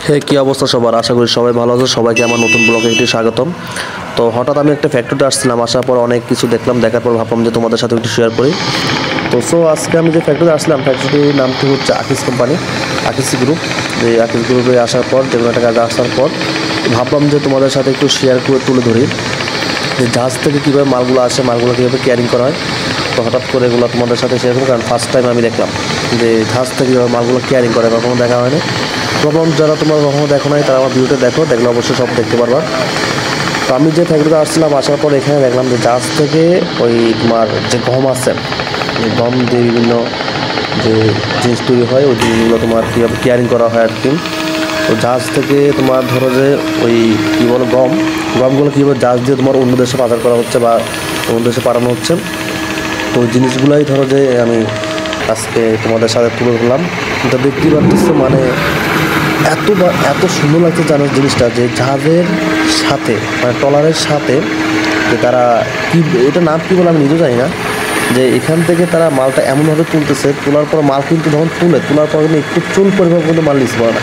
হে কি অবস্থা সবার, আশা করি সবাই ভালো আছে। সবাইকে আমার নতুন ব্লগে একটু স্বাগতম। তো হঠাৎ আমি একটা ফ্যাক্টরিতে আসছিলাম, আসার পর অনেক কিছু দেখলাম, দেখার পর ভাবলাম যে তোমাদের সাথে একটু শেয়ার করি। তো আজকে আমি যে ফ্যাক্টরিতে আসলাম, ফ্যাক্টরিটির নামটি হচ্ছে আকিস কোম্পানি, আকিস গ্রুপ। যে আকিস গ্রুপে আসার পর, যে কোনো একটা কাজে আসার পর ভাবলাম যে তোমাদের সাথে একটু শেয়ার করে তুলে ধরি যে জাহাজ থেকে কীভাবে মালগুলো আসে, মালগুলো কীভাবে ক্যারিং করা হয়। তো হঠাৎ করে এগুলো তোমাদের সাথে শেয়ার করবো, কারণ ফার্স্ট টাইম আমি দেখলাম যে জাহাজ থেকে কীভাবে মালগুলো ক্যারিং করে, কখনো দেখা হয়নি। তখন যারা তোমরা কখনো দেখো নাই তারা আমার ভিডিওটা দেখো, দেখলে অবশ্যই সব দেখতে পারবা। তো আমি যে ফ্যাক্টরিতে আসছিলাম, আসার পর এখানে দেখলাম যে জাহাজ থেকে ওই তোমার যে গম আছে, এই গম দিয়ে বিভিন্ন যে জিনিস তৈরি হয়, ওই জিনিসগুলো তোমার কীভাবে কেয়ারিং করা হয় আর কি। তো জাহাজ থেকে তোমার ধরো যে ওই কী বলো গমগুলো কীভাবে জাহাজ দিয়ে তোমার অন্য দেশে পাচার করা হচ্ছে বা অন্য দেশে পাঠানো হচ্ছে। তো ওই জিনিসগুলোই ধরো যে আমি আজকে তোমাদের সাথে তুলে ধরলাম। এটা দেখতেই পারতেছো, মানে এত সুন্দর লাগছে জানো জিনিসটা, যে জাহাজের সাথে মানে ট্রলারের সাথে যে তারা কী, এটা নাম কী বলে আমি নিজেও জানি না, যে এখান থেকে তারা মালটা এমনভাবে তুলতেছে, তোলার পর মাল কিন্তু যখন তোলার পর কিন্তু একটু চুল পরিমাণ কিন্তু মাল নিতে পারে না,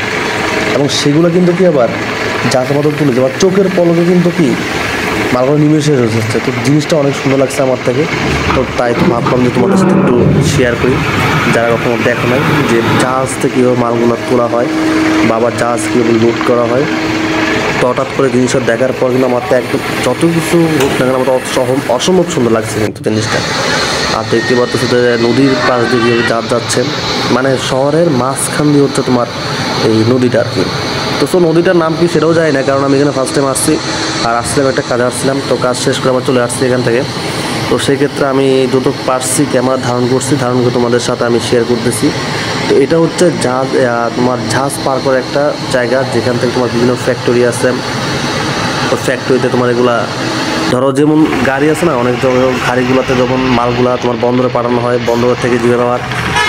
এবং সেগুলো কিন্তু কি আবার জাহাজের মতো তুলেছে, আবার চোখের পলকে কিন্তু কি মালগুলো নিমেষে হচ্ছে। তো জিনিসটা অনেক সুন্দর লাগছে আমার থেকে। তো তাই তো ভাবলাম যে তোমাদের সাথে একটু শেয়ার করি, যারা কখনো দেখো নাই যে জাহাজ থেকে কীভাবে মালগুলো তোলা হয় বা আবার জাহাজ কীভাবে লোড করা হয়। তো হঠাৎ করে জিনিসটা দেখার পর কিন্তু আমার তো একদম যত কিছু হোক না কেন আমার অসম্ভব সুন্দর লাগছে কিন্তু জিনিসটা। আর দেখতে পাচ্ছ যে নদীর পাশ দিয়ে কীভাবে জাহাজ যাচ্ছে, মানে শহরের মাঝখান দিয়ে হচ্ছে তোমার এই নদীটা আর কি। তো নদীটার নাম কি সেটাও জানি না, কারণ আমি এখানে ফার্স্ট টাইম আসছি, আর আসছিলাম একটা কাজে আসছিলাম। তো কাজ শেষ করে আবার চলে আসছি এখান থেকে। তো সেক্ষেত্রে আমি যত পারছি ক্যামেরা ধারণ করে তোমাদের সাথে আমি শেয়ার করতেছি। তো এটা হচ্ছে জাহাজ, তোমার জাহাজ পার করে একটা জায়গা, যেখান থেকে তোমার বিভিন্ন ফ্যাক্টরি আছে। তো ফ্যাক্টরিতে তোমার এগুলা ধরো যেমন গাড়ি আছে না, অনেক গাড়িগুলোতে যখন মালগুলা তোমার বন্দরে পাঠানো হয়, বন্দর থেকে যেভাবে আবার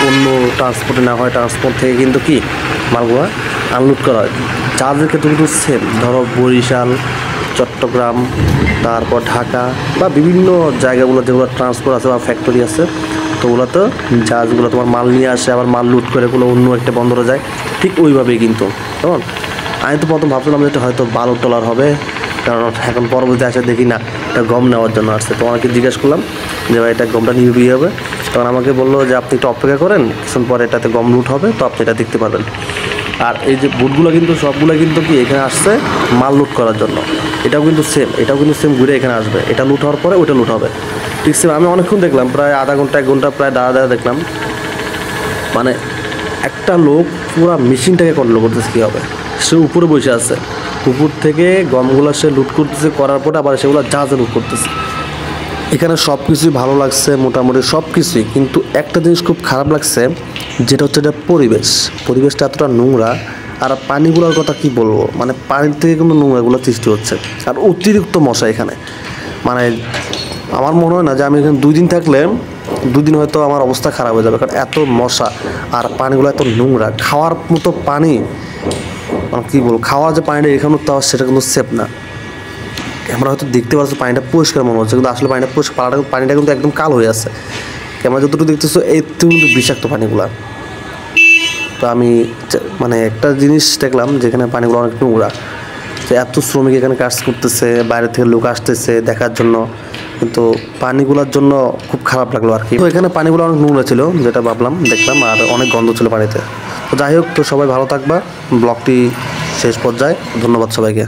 অন্য ট্রান্সপোর্টে না হয়, ট্রান্সপোর্ট থেকে কিন্তু কি মালগুলা আনলোড করা হয়। জাহাজের ক্ষেত্রে কিন্তু সেম, ধরো বরিশাল, চট্টগ্রাম, তারপর ঢাকা বা বিভিন্ন জায়গাগুলো যেগুলো ট্রান্সপোর্ট আছে বা ফ্যাক্টরি আছে, তো ওগুলোতে জাহাজগুলো তোমার মাল নিয়ে আসে, আবার মাল লুট করে ওগুলো অন্য একটা বন্দরে যায়। ঠিক ওইভাবেই কিন্তু, কেমন আমি তো প্রথম ভাবছিলাম যে এটা হয়তো বালুর ট্রলার হবে, কারণ এখন পরবর্তী আসে দেখি না এটা গম নেওয়ার জন্য আসছে। তো আমাকে জিজ্ঞেস করলাম যে ভাই এটা গমটা নিয়ে বিয়ে হবে, তখন আমাকে বললো যে আপনি একটু অপেক্ষা করেন, কিছুক্ষণ পরে এটাতে গম লুট হবে, তো আপনি এটা দেখতে পারবেন। আর এই যে বুটগুলো কিন্তু সবগুলো কিন্তু কি এখানে আসছে মাল লুট করার জন্য। এটাও কিন্তু সেম ঘুরে এখানে আসবে, এটা লুট হওয়ার পরে ওইটা লুট হবে। ঠিক সেম আমি অনেকক্ষণ দেখলাম, প্রায় আধা ঘন্টা 1 ঘন্টা প্রায় দাঁড়া দেখলাম, মানে একটা লোক পুরো মেশিনটাকে কন্ট্রোল করতেছে কীভাবে। সে উপরে বসে আছে, উপর থেকে গমগুলো সে লুট করতেছে, করার পরে আবার সেগুলো জাহাজে লুট করতেছে। এখানে সব কিছুই ভালো লাগছে, মোটামুটি সব কিছুই, কিন্তু একটা জিনিস খুব খারাপ লাগছে, যেটা হচ্ছে এটা পরিবেশটা এতটা নোংরা। আর পানিগুলোর কথা কি বলবো, মানে পানির থেকে কিন্তু নোংরাগুলো সৃষ্টি হচ্ছে, আর অতিরিক্ত মশা এখানে। মানে আমার মনে হয় না যে আমি এখানে 2 দিন থাকলে 2 দিন হয়তো আমার অবস্থা খারাপ হয়ে যাবে, কারণ এত মশা আর পানিগুলো এত নোংরা। খাওয়ার মতো পানি, মানে কী বলবো, খাওয়ার যে পানিটা এখানে, তাও সেটা কিন্তু সেফ না। আমরা হয়তো দেখতে পাচ্ছি পানিটা পরিষ্কার মনে হচ্ছে, কিন্তু আসলে পানিটা পরিষ্কার, পানিটা কিন্তু একদম কালো হয়ে আছে। ক্যামেরা যতটুকু দেখতেছো এই তো কিন্তু বিষাক্ত পানিগুলা। তো আমি মানে একটা জিনিস দেখলাম, যেখানে পানিগুলো অনেক নোংরা, তো এত শ্রমিক এখানে কাজ করতেছে, বাইরে থেকে লোক আসতেছে দেখার জন্য, কিন্তু পানিগুলোর জন্য খুব খারাপ লাগলো আর কি। তো এখানে পানিগুলো অনেক নোংরা ছিল, যেটা দেখলাম, আর অনেক গন্ধ ছিল পানিতে। তো যাই হোক, তো সবাই ভালো থাকবা, ব্লগটি শেষ পর্যায়ে, ধন্যবাদ সবাইকে।